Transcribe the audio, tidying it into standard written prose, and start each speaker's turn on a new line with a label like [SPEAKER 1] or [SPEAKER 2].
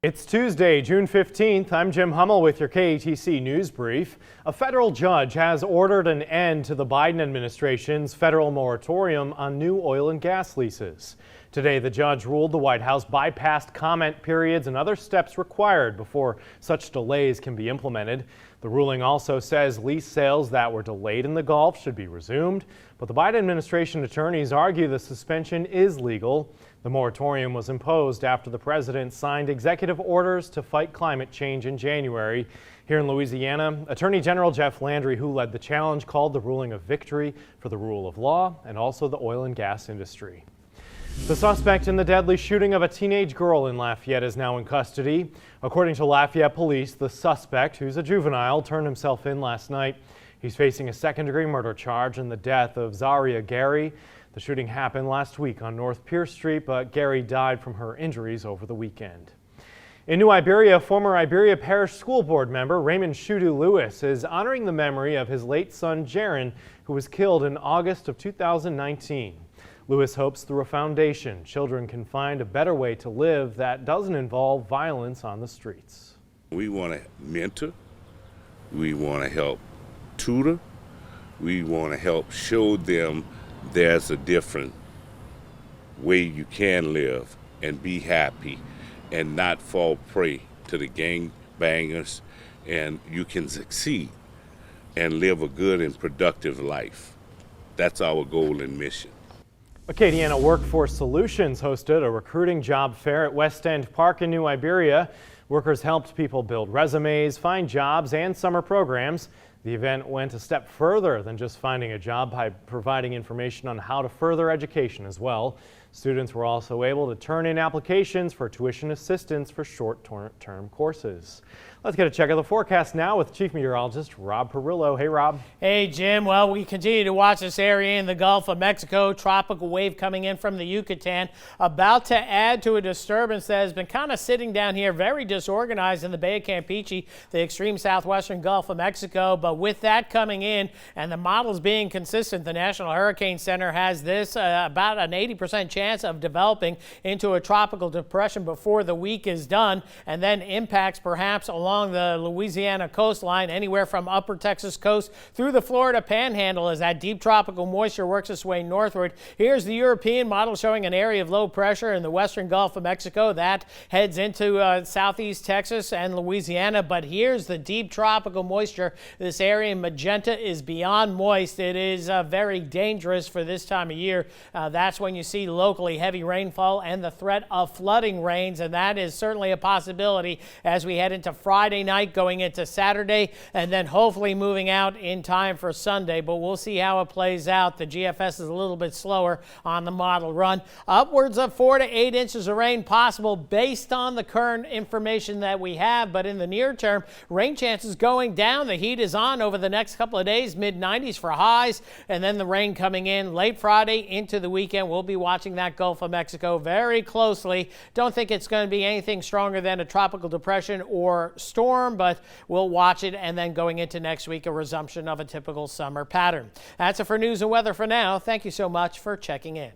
[SPEAKER 1] It's Tuesday, June 15th. I'm Jim Hummel with your KATC News Brief. A federal judge has ordered an end to the Biden administration's federal moratorium on new oil and gas leases. Today, the judge ruled the White House bypassed comment periods and other steps required before such delays can be implemented. The ruling also says lease sales that were delayed in the Gulf should be resumed, but the Biden administration attorneys argue the suspension is legal. The moratorium was imposed after the president signed executive orders to fight climate change in January. Here in Louisiana, Attorney General Jeff Landry, who led the challenge, called the ruling a victory for the rule of law and also the oil and gas industry. The suspect in the deadly shooting of a teenage girl in Lafayette is now in custody. According to Lafayette police, the suspect, who's a juvenile, turned himself in last night. He's facing a second-degree murder charge in the death of Zaria Gary. The shooting happened last week on North Pierce Street, but Gary died from her injuries over the weekend. In New Iberia, former Iberia Parish School Board member Raymond Shudu Lewis is honoring the memory of his late son Jaron, who was killed in August of 2019. Lewis hopes through a foundation children can find a better way to live that doesn't involve violence on the streets.
[SPEAKER 2] We want to mentor, we want to help tutor, we want to help show them there's a different way you can live and be happy and not fall prey to the gang bangers, and you can succeed and live a good and productive life. That's our goal and mission.
[SPEAKER 1] Cadiana Workforce Solutions hosted a recruiting job fair at West End Park in New Iberia. Workers helped people build resumes, find jobs, and summer programs. The event went a step further than just finding a job by providing information on how to further education as well. Students were also able to turn in applications for tuition assistance for short-term courses. Let's get a check of the forecast now with Chief Meteorologist Rob Perillo. Hey, Rob.
[SPEAKER 3] Hey, Jim. Well, we continue to watch this area in the Gulf of Mexico. Tropical wave coming in from the Yucatan, about to add to a disturbance that has been kind of sitting down here, very disorganized in the Bay of Campeche, the extreme southwestern Gulf of Mexico. But with that coming in and the models being consistent, the National Hurricane Center has this about an 80% chance of developing into a tropical depression before the week is done, and then impacts perhaps along the Louisiana coastline, anywhere from upper Texas coast through the Florida panhandle as that deep tropical moisture works its way northward. Here's the European model showing an area of low pressure in the western Gulf of Mexico that heads into southeast Texas and Louisiana. But here's the deep tropical moisture. This area in magenta is beyond moist. It is very dangerous for this time of year. That's when you see locally heavy rainfall and the threat of flooding rains, and that is certainly a possibility as we head into Friday night, going into Saturday, and then hopefully moving out in time for Sunday. But we'll see how it plays out. The GFS is a little bit slower on the model run. Upwards of 4 to 8 inches of rain possible based on the current information that we have. But in the near term, rain chances going down. The heat is on over the next couple of days, mid-90s for highs, and then the rain coming in late Friday into the weekend. We'll be watching that Gulf of Mexico very closely. Don't think it's going to be anything stronger than a tropical depression or storm, but we'll watch it, and then going into next week, a resumption of a typical summer pattern. That's it for news and weather for now. Thank you so much for checking in.